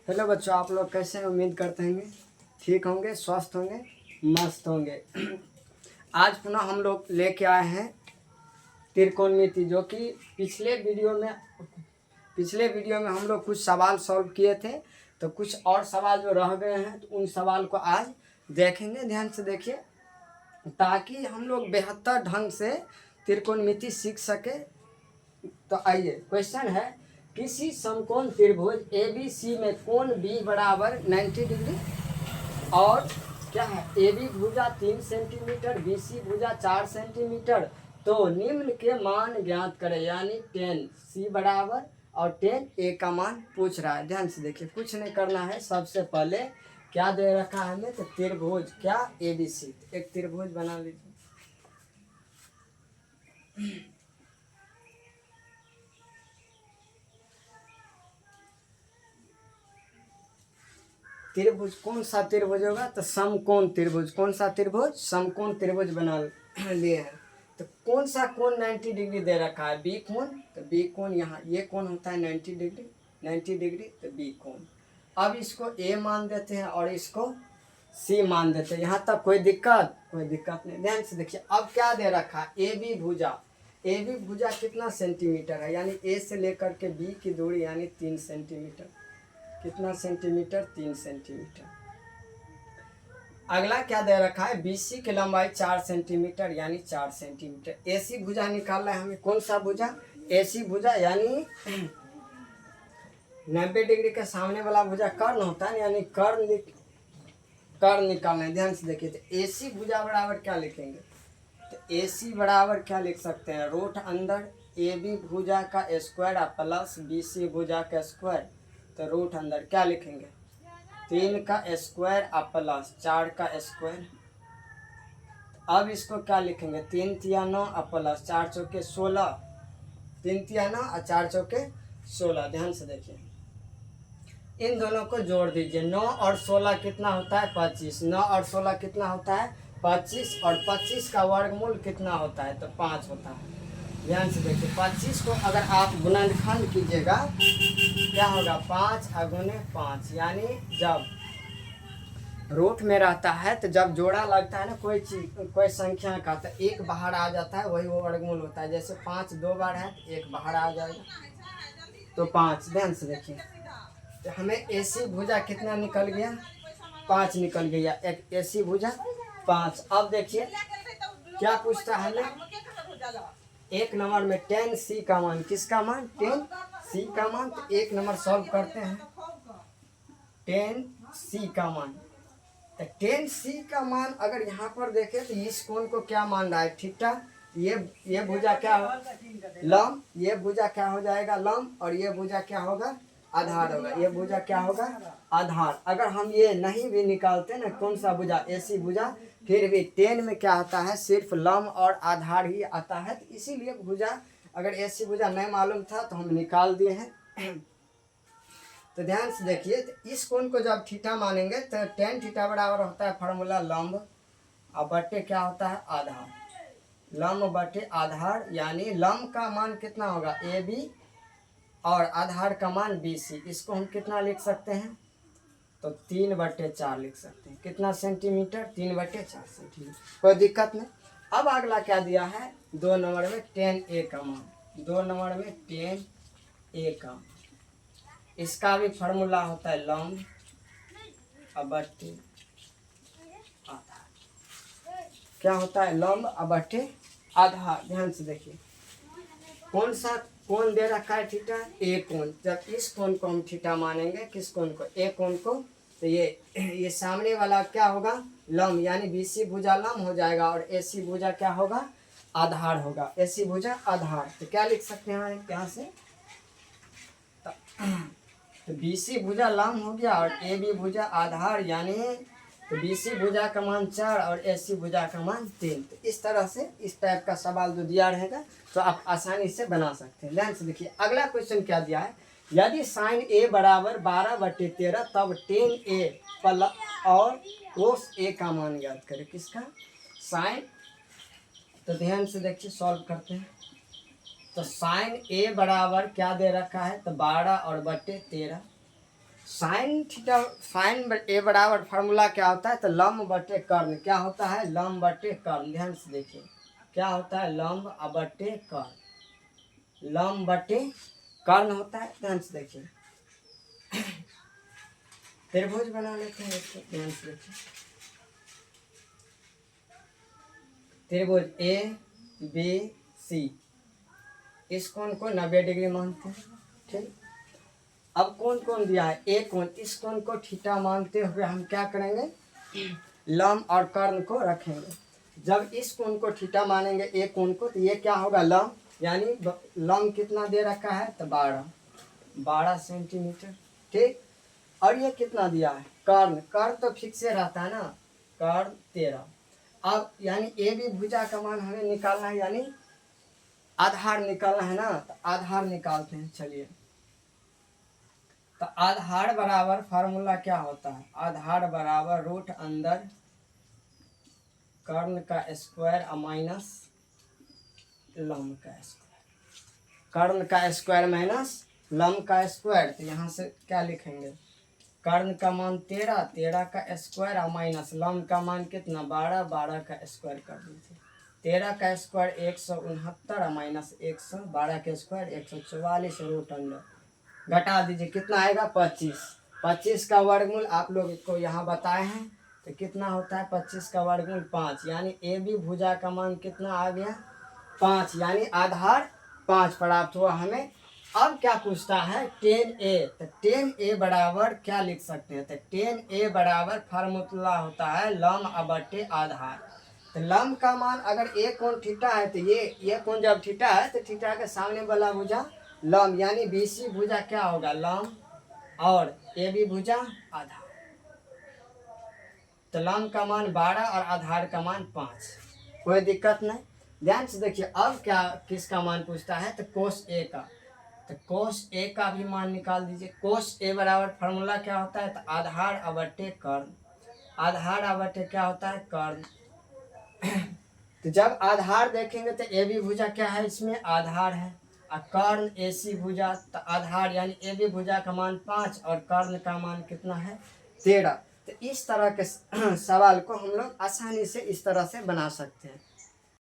Hello बच्चों, आप लोग कैसे हैं? उम्मीद करते हैं ठीक होंगे, स्वस्थ होंगे, मस्त होंगे। आज पुनः हम लोग लेके आए हैं त्रिकोणमिति, जो कि पिछले वीडियो में हम लोग कुछ सवाल सॉल्व किए थे। तो कुछ और सवाल जो रह गए हैं तो उन सवाल को आज देखेंगे। ध्यान से देखिए, ताकि हम लोग बेहतर ढंग से त्रिकोणमिति सीख सके। तो आइए, क्वेश्चन है, किसी समकोण त्रिभुज ए बी सी में कोण बी बराबर 90 डिग्री और क्या है, ए बी भुजा 3 सेंटीमीटर, बी सी भुजा 4 सेंटीमीटर, तो निम्न के मान ज्ञात करें। यानी 10 सी बराबर और 10 ए का मान पूछ रहा है। ध्यान से देखिए, कुछ नहीं करना है। सबसे पहले क्या दे रखा है हमें, तो त्रिभुज क्या, ए बी सी। एक त्रिभुज बना लीजिए। त्रिभुज कौन सा त्रिभुज होगा, तो समकोण त्रिभुज। कौन सा त्रिभुज? समकोण त्रिभुज बना लिए हैं। तो कौन सा कोण 90 डिग्री दे रखा है? बी कोण। तो बी कोण, यहाँ ये कोण होता है 90 डिग्री, 90 डिग्री, तो बी कोण। अब इसको ए मान देते हैं और इसको सी मान देते हैं। यहाँ तक कोई दिक्कत? कोई दिक्कत नहीं। ध्यान से देखिए, अब क्या दे रखा है, ए बी भुजा। ए बी भुजा कितना सेंटीमीटर है, यानी ए से लेकर के बी की दूरी यानी 3 सेंटीमीटर। कितना सेंटीमीटर? 3 सेंटीमीटर। अगला क्या दे रखा है, बीसी की लंबाई 4 सेंटीमीटर यानी 4 सेंटीमीटर। एसी भुजा निकालना है हमें। कौन सा भुजा? एसी भुजा, यानी 90 डिग्री के सामने वाला भुजा कर्ण होता है, यानी कर्ण निकालना है। ध्यान से देखिए, तो एसी भुजा बराबर क्या लिखेंगे, तो एसी बराबर क्या लिख सकते हैं, रूट अंदर ए बी भुजा का स्क्वायर प्लस बी सी भुजा का स्क्वायर। तो रूट अंदर क्या लिखेंगे, 3 का स्क्वायर प्लस 4 का स्क्वायर। अब इसको क्या लिखेंगे, 3 तिया 9 प्लस 4 चौके 16। 3 तिया 9 और 4 चौके 16। ध्यान से देखिए, इन दोनों को जोड़ दीजिए। 9 और 16 कितना होता है, 25। 9 और 16 कितना होता है, 25। और 25 का वर्गमूल कितना होता है, तो 5 होता है। ध्यान से देखिए, 25 को अगर आप गुणनखंड कीजिएगा क्या होगा, 5 गुने 5। यानी जब रूट में रहता है तो जब जोड़ा लगता है ना कोई चीज, कोई संख्या का, तो एक बाहर आ जाता है, वही वो वर्गमूल होता है। जैसे 5 2 बार है तो एक बाहर आ जाएगा, तो 5। ध्यान से देखिए, तो हमें एसी भुजा कितना निकल गया, 5 निकल गया। एक एसी भुजा 5। अब देखिए क्या पूछता है हमें, एक नंबर में 10 सी का मान। किसका मान? 10 सी का मान। तो एक नंबर सॉल्व करते हैं, 10 सी का मान। तो 10 सी का मान अगर यहाँ पर देखें तो इस कोण को क्या मान रहा है, थीटा। ये भुजा क्या हो, लंब। ये भुजा क्या हो जाएगा, लंब। और ये भुजा क्या होगा, आधार होगा। ये भुजा क्या होगा, आधार। अगर हम ये नहीं भी निकालते ना, कौन सा भुजा, एसी भुजा, फिर भी 10 में क्या आता है, सिर्फ लंब और आधार ही आता है। तो इसीलिए भुजा, अगर एसी भुजा नहीं मालूम था तो हम निकाल दिए हैं। तो ध्यान से देखिए, तो इस कोण को जब थीटा मानेंगे तो tan थीटा बराबर होता है फार्मूला लंब और बट्टे क्या होता है, आधार। लंब बट्टे आधार, यानी लंब का मान कितना होगा, ए बी, और आधार का मान बी सी। इसको हम कितना लिख सकते हैं, तो 3/4 लिख सकते हैं। कितना सेंटीमीटर, 3/4 सेंटीमीटर। कोई दिक्कत नहीं। अब अगला क्या दिया है, 2 नंबर में 10 ए का मान। 2 नंबर में 10 ए का, इसका भी फार्मूला होता है लंब बट्टे आधार। क्या होता है, लंब बट्टे आधार। ध्यान से देखिए, कौन सा कोण दे रखा है, थीटा, ए कोण। जब इस कोण को हम थीटा मानेंगे, किस कोण को, ए कोण को, तो ये सामने वाला क्या होगा, लंब, यानी बीसी भुजा लंब हो जाएगा और एसी भुजा क्या होगा, आधार होगा। एसी भुजा आधार। तो क्या लिख सकते हैं यहाँ से, तो बीसी भुजा लंब हो गया और ए बी भुजा आधार, यानी तो बीसी भुजा का मान 4 और एसी भुजा का मान 3। तो इस तरह से इस टाइप का सवाल जो दिया रहेगा तो आप आसानी से बना सकते हैं। ध्यान से देखिए, अगला क्वेश्चन क्या दिया है, यदि साइन ए बराबर 12/13 तब 10 ए और कोस ए का मान ज्ञात करें। किसका, साइन। तो ध्यान से देखिए, सॉल्व करते हैं। तो साइन ए बराबर क्या दे रखा है, तो 12 और बट्टे 13। साइन थीटा साइन ए बराबर फार्मूला क्या होता है, तो लंब बटे कर्ण क्या होता है, लंब बटे कर्ण। ध्यान से देखिए क्या होता है, लंब बटे कर्ण, लंब बटे कर्ण होता है। ध्यान से देखिए त्रिभुज बना लेते हैं इसको। ध्यान से देखिए त्रिभुज ए बी सी, इस कोण को 90 डिग्री मानते हैं। ठीक, अब कौन कौन दिया है, ए कोण, इस कोण को थीटा मानते हुए हम क्या करेंगे, लंब और कर्ण को रखेंगे। जब इस कोण को थीटा मानेंगे ए कोण को, तो ये क्या होगा, लंब, यानी लंब कितना दे रखा है, तो 12 सेंटीमीटर। ठीक, और ये कितना दिया है, कर्ण, कर्ण तो फिक्स रहता है ना, कर्ण 13। अब यानी ए बी भुजा का मान हमें निकालना है, यानी आधार निकालना है ना, तो आधार निकालते हैं। चलिए, तो आधार बराबर फार्मूला क्या होता है, आधार बराबर रूट अंदर कर्ण का स्क्वायर माइनस लंब का स्क्वायर, कर्ण का स्क्वायर माइनस लंब का स्क्वायर। तो यहाँ से क्या लिखेंगे, कर्ण का मान 13, 13 का स्क्वायर और माइनस लंब का मान कितना, 12, 12 का स्क्वायर कर दीजिए। 13 का स्क्वायर 169 और माइनस 112 का स्क्वायर 144, रूट अंडर घटा दीजिए, कितना आएगा 25। 25 का वर्गमूल आप लोग को यहाँ बताए हैं, तो कितना होता है 25 का वर्गमूल 5, यानी ए बी भुजा का मान कितना आ गया 5, यानी आधार 5 प्राप्त हुआ हमें। अब क्या पूछता है, tan a, तो tan a बराबर क्या लिख सकते हैं, तो tan a बराबर फार्मूला होता है लंब बटे आधार। तो लंब का मान अगर ए कोण थीटा है, तो ये कोण जब थीटा है, तो थीटा के सामने वाला भुजा लंब, यानी BC भुजा क्या होगा, लंब, और AB भुजा आधार। तो लंब का मान 12 और आधार का मान 5, कोई दिक्कत नहीं। ध्यान से देखिए, अब क्या किसका मान पूछता है, तो कोस ए का, तो कोस ए का भी मान निकाल दीजिए। कोस ए बराबर फार्मूला क्या होता है, तो आधार बटे कर्ण, आधार बटे क्या होता है, कर्ण। तो जब आधार देखेंगे तो ए बी भुजा क्या है, इसमें आधार है, और कर्ण AC भुजा, तो आधार यानी ए बी भुजा का मान 5 और कर्ण का मान कितना है 13। तो इस तरह के सवाल को हम लोग आसानी से इस तरह से बना सकते हैं।